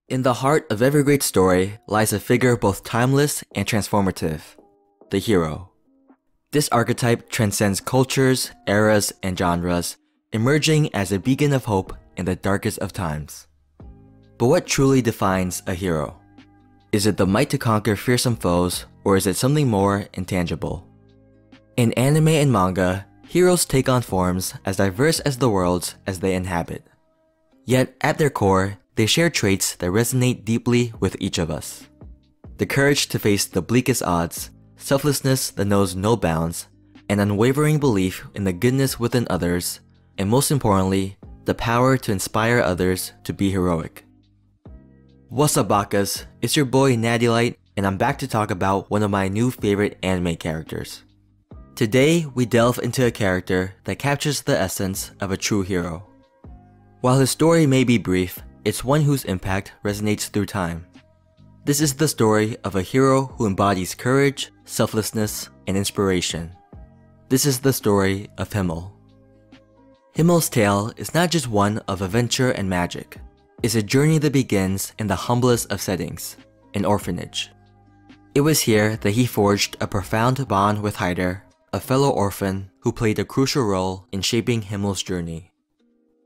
In the heart of every great story lies a figure both timeless and transformative, the hero. This archetype transcends cultures, eras, and genres, emerging as a beacon of hope in the darkest of times. But what truly defines a hero? Is it the might to conquer fearsome foes, or is it something more intangible? In anime and manga, heroes take on forms as diverse as the worlds as they inhabit. Yet, at their core, they share traits that resonate deeply with each of us. The courage to face the bleakest odds, selflessness that knows no bounds, an unwavering belief in the goodness within others, and most importantly, the power to inspire others to be heroic. What's up, Bakas? It's your boy Nattylight, and I'm back to talk about one of my new favorite anime characters. Today, we delve into a character that captures the essence of a true hero. While his story may be brief, it's one whose impact resonates through time. This is the story of a hero who embodies courage, selflessness, and inspiration. This is the story of Himmel. Himmel's tale is not just one of adventure and magic. It's a journey that begins in the humblest of settings, an orphanage. It was here that he forged a profound bond with Hyder, a fellow orphan who played a crucial role in shaping Himmel's journey.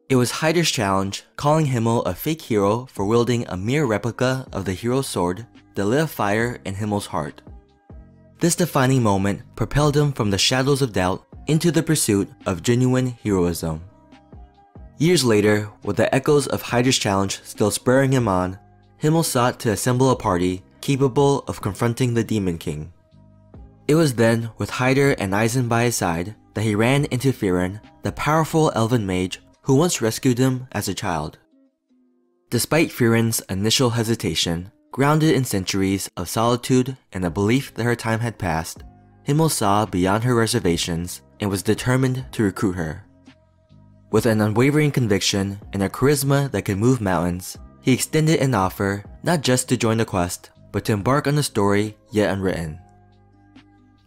It was Hyder's challenge, calling Himmel a fake hero for wielding a mere replica of the hero's sword that lit a fire in Himmel's heart. This defining moment propelled him from the shadows of doubt into the pursuit of genuine heroism. Years later, with the echoes of Hyder's challenge still spurring him on, Himmel sought to assemble a party capable of confronting the Demon King. It was then, with Hyder and Aizen by his side, that he ran into Frieren, the powerful elven mage who once rescued him as a child. Despite Frieren's initial hesitation, grounded in centuries of solitude and the belief that her time had passed, Himmel saw beyond her reservations and was determined to recruit her. With an unwavering conviction and a charisma that could move mountains, he extended an offer not just to join the quest, but to embark on a story yet unwritten.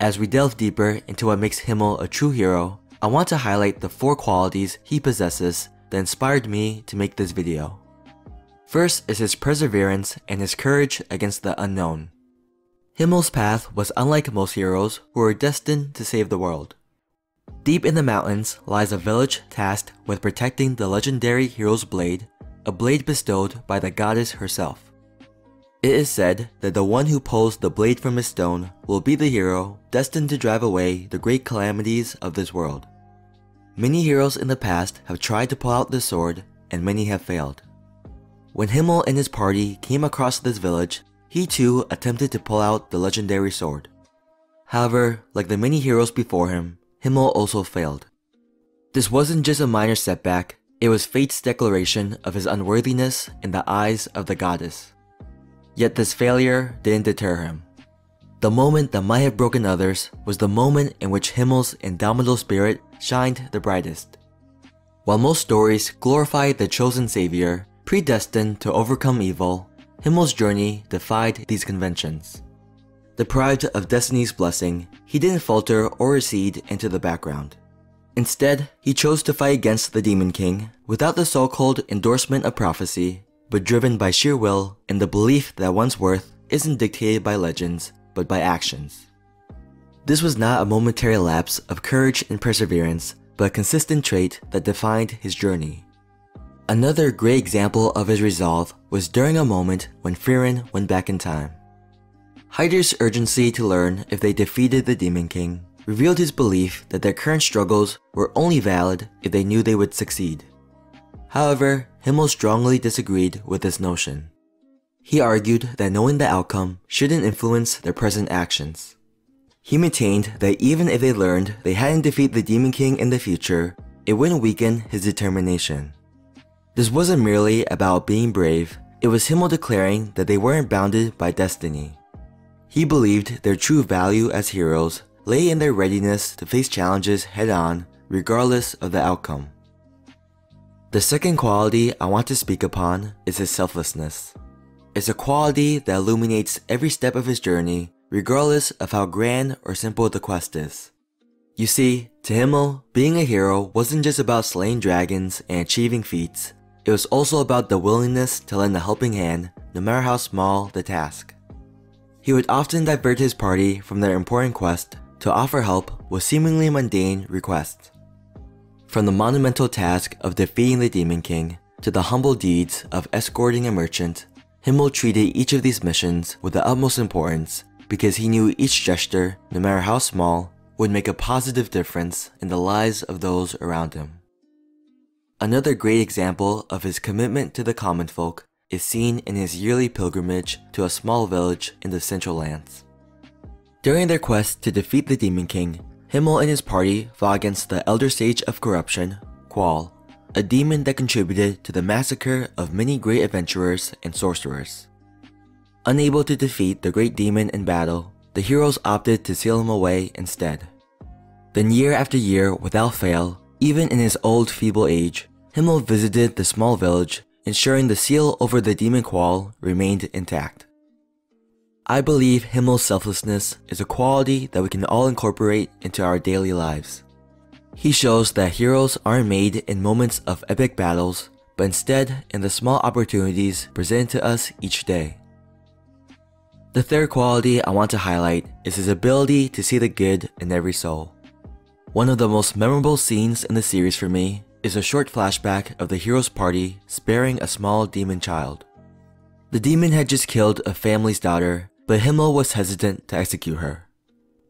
As we delve deeper into what makes Himmel a true hero, I want to highlight the 4 qualities he possesses that inspired me to make this video. First is his perseverance and his courage against the unknown. Himmel's path was unlike most heroes who were destined to save the world. Deep in the mountains lies a village tasked with protecting the legendary hero's blade, a blade bestowed by the goddess herself. It is said that the one who pulls the blade from his stone will be the hero destined to drive away the great calamities of this world. Many heroes in the past have tried to pull out this sword, and many have failed. When Himmel and his party came across this village, he too attempted to pull out the legendary sword. However, like the many heroes before him, Himmel also failed. This wasn't just a minor setback, it was fate's declaration of his unworthiness in the eyes of the goddess. Yet this failure didn't deter him. The moment that might have broken others was the moment in which Himmel's indomitable spirit shined the brightest. While most stories glorify the chosen savior, predestined to overcome evil, Himmel's journey defied these conventions. Deprived of destiny's blessing, he didn't falter or recede into the background. Instead, he chose to fight against the Demon King without the so-called endorsement of prophecy, but driven by sheer will and the belief that one's worth isn't dictated by legends, but by actions. This was not a momentary lapse of courage and perseverance, but a consistent trait that defined his journey. Another great example of his resolve was during a moment when Frieren went back in time. Hyder's urgency to learn if they defeated the Demon King revealed his belief that their current struggles were only valid if they knew they would succeed. However, Himmel strongly disagreed with this notion. He argued that knowing the outcome shouldn't influence their present actions. He maintained that even if they learned they hadn't defeated the Demon King in the future, it wouldn't weaken his determination. This wasn't merely about being brave, it was Himmel declaring that they weren't bounded by destiny. He believed their true value as heroes lay in their readiness to face challenges head-on, regardless of the outcome. The second quality I want to speak upon is his selflessness. It's a quality that illuminates every step of his journey, regardless of how grand or simple the quest is. You see, to Himmel, being a hero wasn't just about slaying dragons and achieving feats, it was also about the willingness to lend a helping hand no matter how small the task. He would often divert his party from their important quest to offer help with seemingly mundane requests. From the monumental task of defeating the Demon King to the humble deeds of escorting a merchant, Himmel treated each of these missions with the utmost importance because he knew each gesture, no matter how small, would make a positive difference in the lives of those around him. Another great example of his commitment to the common folk is seen in his yearly pilgrimage to a small village in the Central Lands. During their quest to defeat the Demon King, Himmel and his party fought against the Elder Sage of Corruption, Qual, a demon that contributed to the massacre of many great adventurers and sorcerers. Unable to defeat the great demon in battle, the heroes opted to seal him away instead. Then year after year, without fail, even in his old feeble age, Himmel visited the small village, ensuring the seal over the demon Qual remained intact. I believe Himmel's selflessness is a quality that we can all incorporate into our daily lives. He shows that heroes aren't made in moments of epic battles, but instead in the small opportunities presented to us each day. The third quality I want to highlight is his ability to see the good in every soul. One of the most memorable scenes in the series for me is a short flashback of the hero's party sparing a small demon child. The demon had just killed a family's daughter, but Himmel was hesitant to execute her.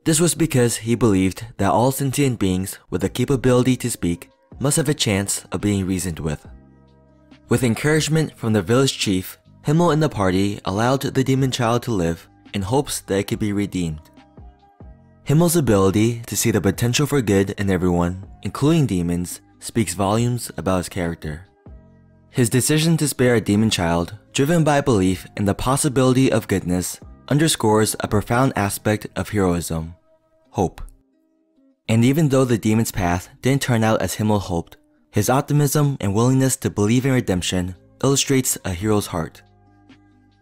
This was because he believed that all sentient beings with the capability to speak must have a chance of being reasoned with. With encouragement from the village chief, Himmel and the party allowed the demon child to live in hopes that it could be redeemed. Himmel's ability to see the potential for good in everyone, including demons, speaks volumes about his character. His decision to spare a demon child, driven by belief in the possibility of goodness, underscores a profound aspect of heroism: hope. And even though the demon's path didn't turn out as Himmel hoped, his optimism and willingness to believe in redemption illustrates a hero's heart.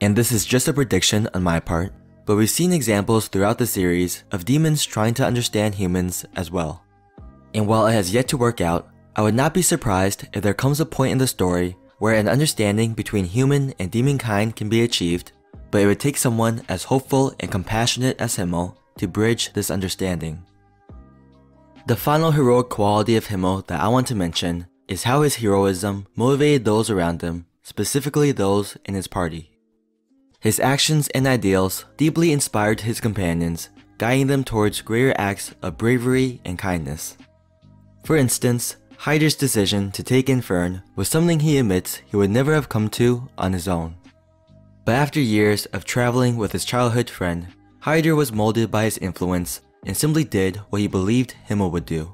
And this is just a prediction on my part, but we've seen examples throughout the series of demons trying to understand humans as well. And while it has yet to work out, I would not be surprised if there comes a point in the story where an understanding between human and demon kind can be achieved, but it would take someone as hopeful and compassionate as Himmel to bridge this understanding. The final heroic quality of Himmel that I want to mention is how his heroism motivated those around him, specifically those in his party. His actions and ideals deeply inspired his companions, guiding them towards greater acts of bravery and kindness. For instance, Hyder's decision to take Infern was something he admits he would never have come to on his own. But after years of traveling with his childhood friend, Hyder was molded by his influence and simply did what he believed Himmel would do.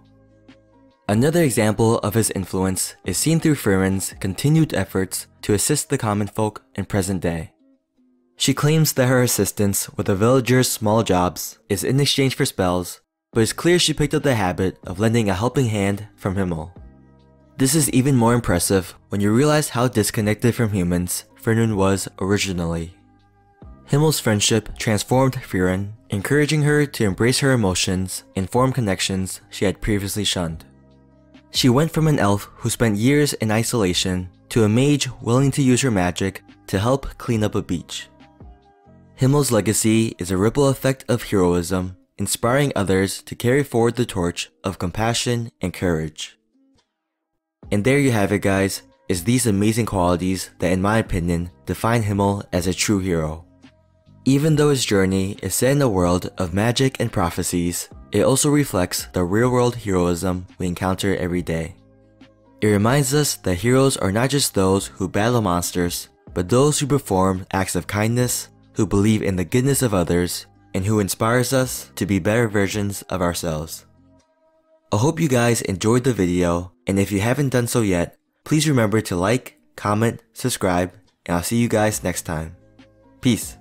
Another example of his influence is seen through Friren's continued efforts to assist the common folk in present day. She claims that her assistance with the villagers' small jobs is in exchange for spells, but it's clear she picked up the habit of lending a helping hand from Himmel. This is even more impressive when you realize how disconnected from humans Friren was originally. Himmel's friendship transformed Friren, encouraging her to embrace her emotions and form connections she had previously shunned. She went from an elf who spent years in isolation to a mage willing to use her magic to help clean up a beach. Himmel's legacy is a ripple effect of heroism, inspiring others to carry forward the torch of compassion and courage. And there you have it, guys, is these amazing qualities that in my opinion define Himmel as a true hero. Even though his journey is set in a world of magic and prophecies, it also reflects the real-world heroism we encounter every day. It reminds us that heroes are not just those who battle monsters, but those who perform acts of kindness, who believe in the goodness of others, and who inspires us to be better versions of ourselves. I hope you guys enjoyed the video, and if you haven't done so yet, please remember to like, comment, subscribe, and I'll see you guys next time. Peace.